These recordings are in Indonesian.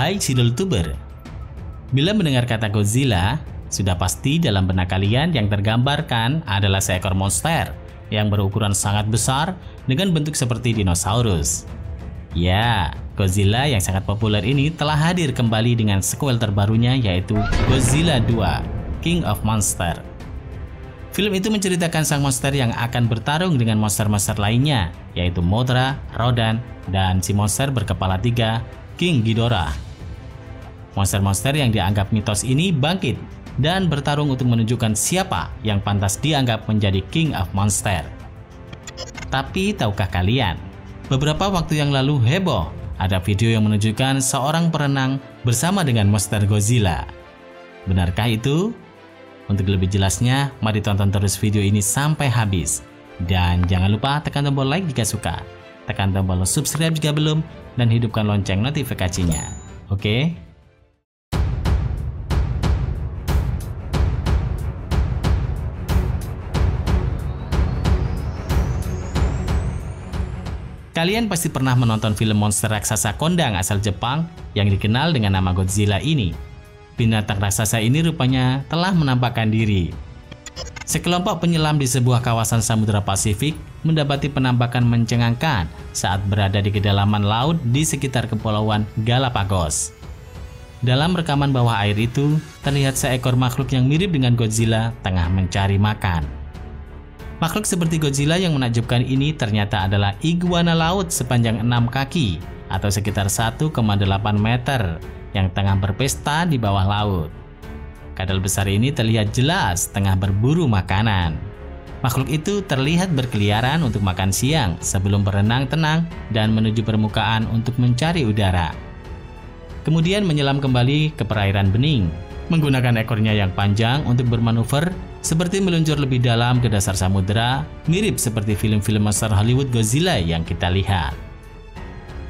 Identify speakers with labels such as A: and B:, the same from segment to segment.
A: Hai Sidul Tuber. Bila mendengar kata Godzilla, sudah pasti dalam benak kalian yang tergambarkan adalah seekor monster yang berukuran sangat besar dengan bentuk seperti dinosaurus. Ya, Godzilla yang sangat populer ini telah hadir kembali dengan sequel terbarunya yaitu Godzilla 2, King of Monsters. Film itu menceritakan sang monster yang akan bertarung dengan monster-monster lainnya, yaitu Mothra, Rodan, dan si monster berkepala 3, King Ghidorah. Monster-monster yang dianggap mitos ini bangkit dan bertarung untuk menunjukkan siapa yang pantas dianggap menjadi King of Monsters. Tapi tahukah kalian, beberapa waktu yang lalu heboh ada video yang menunjukkan seorang perenang bersama dengan monster Godzilla. Benarkah itu? Untuk lebih jelasnya, mari tonton terus video ini sampai habis. Dan jangan lupa tekan tombol like jika suka, tekan tombol subscribe jika belum, dan hidupkan lonceng notifikasinya. Oke? Kalian pasti pernah menonton film monster raksasa kondang asal Jepang yang dikenal dengan nama Godzilla ini. Binatang raksasa ini rupanya telah menampakkan diri. Sekelompok penyelam di sebuah kawasan Samudra Pasifik mendapati penampakan mencengangkan saat berada di kedalaman laut di sekitar Kepulauan Galapagos. Dalam rekaman bawah air itu, terlihat seekor makhluk yang mirip dengan Godzilla tengah mencari makan. Makhluk seperti Godzilla yang menakjubkan ini ternyata adalah iguana laut sepanjang 6 kaki atau sekitar 1,8 meter yang tengah berpesta di bawah laut. Kadal besar ini terlihat jelas tengah berburu makanan. Makhluk itu terlihat berkeliaran untuk makan siang sebelum berenang tenang dan menuju permukaan untuk mencari udara. Kemudian menyelam kembali ke perairan bening, menggunakan ekornya yang panjang untuk bermanuver seperti meluncur lebih dalam ke dasar samudera, mirip seperti film-film monster Hollywood Godzilla yang kita lihat.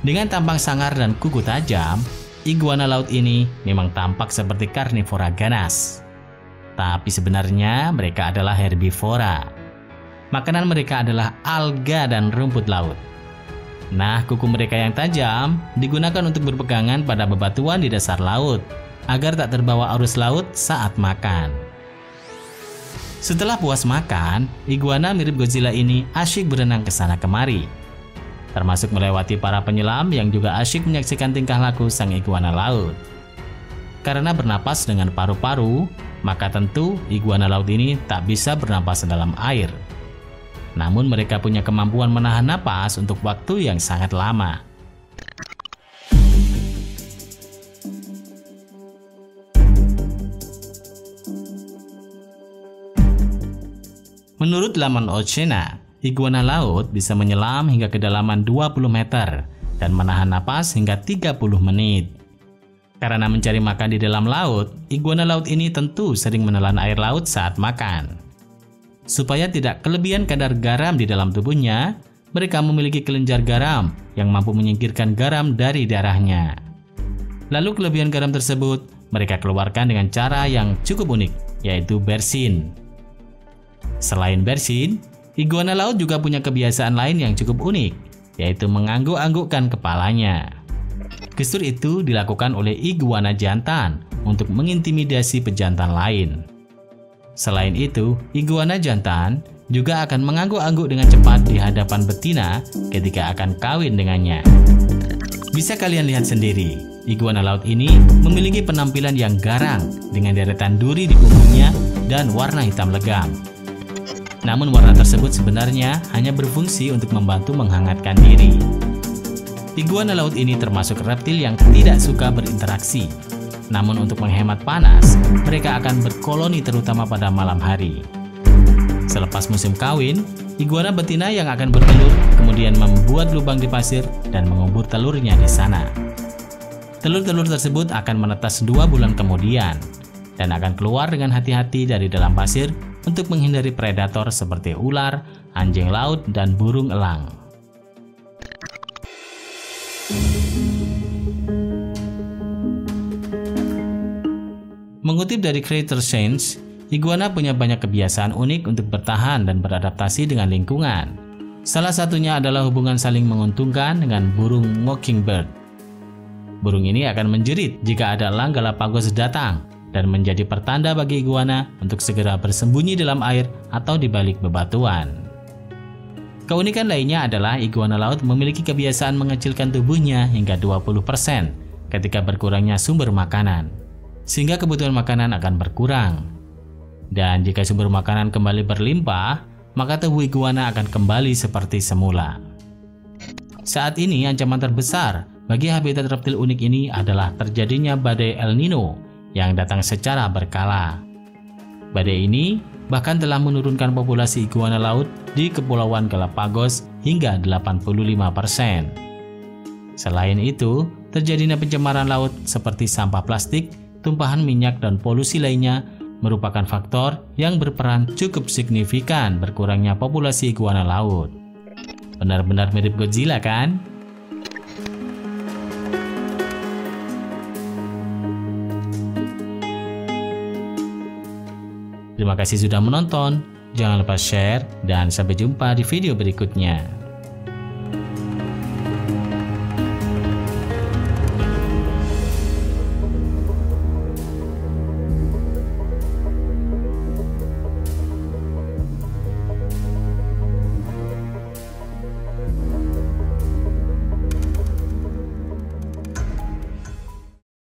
A: Dengan tampang sangar dan kuku tajam, iguana laut ini memang tampak seperti karnivora ganas. Tapi sebenarnya mereka adalah herbivora. Makanan mereka adalah alga dan rumput laut. Nah, kuku mereka yang tajam digunakan untuk berpegangan pada bebatuan di dasar laut, agar tak terbawa arus laut saat makan. Setelah puas makan, iguana mirip Godzilla ini asyik berenang ke sana kemari, termasuk melewati para penyelam yang juga asyik menyaksikan tingkah laku sang iguana laut. Karena bernapas dengan paru-paru, maka tentu iguana laut ini tak bisa bernapas dalam air. Namun mereka punya kemampuan menahan napas untuk waktu yang sangat lama. Menurut laman Oceana, iguana laut bisa menyelam hingga kedalaman 20 meter dan menahan napas hingga 30 menit. Karena mencari makan di dalam laut, iguana laut ini tentu sering menelan air laut saat makan. Supaya tidak kelebihan kadar garam di dalam tubuhnya, mereka memiliki kelenjar garam yang mampu menyingkirkan garam dari darahnya. Lalu kelebihan garam tersebut mereka keluarkan dengan cara yang cukup unik, yaitu bersin. Selain bersin, iguana laut juga punya kebiasaan lain yang cukup unik, yaitu mengangguk-anggukkan kepalanya. Gestur itu dilakukan oleh iguana jantan untuk mengintimidasi pejantan lain. Selain itu, iguana jantan juga akan mengangguk-angguk dengan cepat di hadapan betina ketika akan kawin dengannya. Bisa kalian lihat sendiri, iguana laut ini memiliki penampilan yang garang dengan deretan duri di punggungnya dan warna hitam legam. Namun warna tersebut sebenarnya hanya berfungsi untuk membantu menghangatkan diri. Iguana laut ini termasuk reptil yang tidak suka berinteraksi. Namun untuk menghemat panas, mereka akan berkoloni terutama pada malam hari. Selepas musim kawin, iguana betina yang akan bertelur kemudian membuat lubang di pasir dan mengubur telurnya di sana. Telur-telur tersebut akan menetas 2 bulan kemudian dan akan keluar dengan hati-hati dari dalam pasir untuk menghindari predator seperti ular, anjing laut, dan burung elang. Mengutip dari Creature Science, iguana punya banyak kebiasaan unik untuk bertahan dan beradaptasi dengan lingkungan. Salah satunya adalah hubungan saling menguntungkan dengan burung mockingbird. Burung ini akan menjerit jika ada elang Galapagos datang dan menjadi pertanda bagi iguana untuk segera bersembunyi dalam air atau di balik bebatuan. Keunikan lainnya adalah iguana laut memiliki kebiasaan mengecilkan tubuhnya hingga 20% ketika berkurangnya sumber makanan, sehingga kebutuhan makanan akan berkurang. Dan jika sumber makanan kembali berlimpah, maka tubuh iguana akan kembali seperti semula. Saat ini ancaman terbesar bagi habitat reptil unik ini adalah terjadinya badai El Nino yang datang secara berkala. Badai ini bahkan telah menurunkan populasi iguana laut di Kepulauan Galapagos hingga 85%. Selain itu, terjadinya pencemaran laut seperti sampah plastik, tumpahan minyak, dan polusi lainnya merupakan faktor yang berperan cukup signifikan berkurangnya populasi iguana laut. Benar-benar mirip Godzilla kan? Terima kasih sudah menonton. Jangan lupa share dan sampai jumpa di video berikutnya.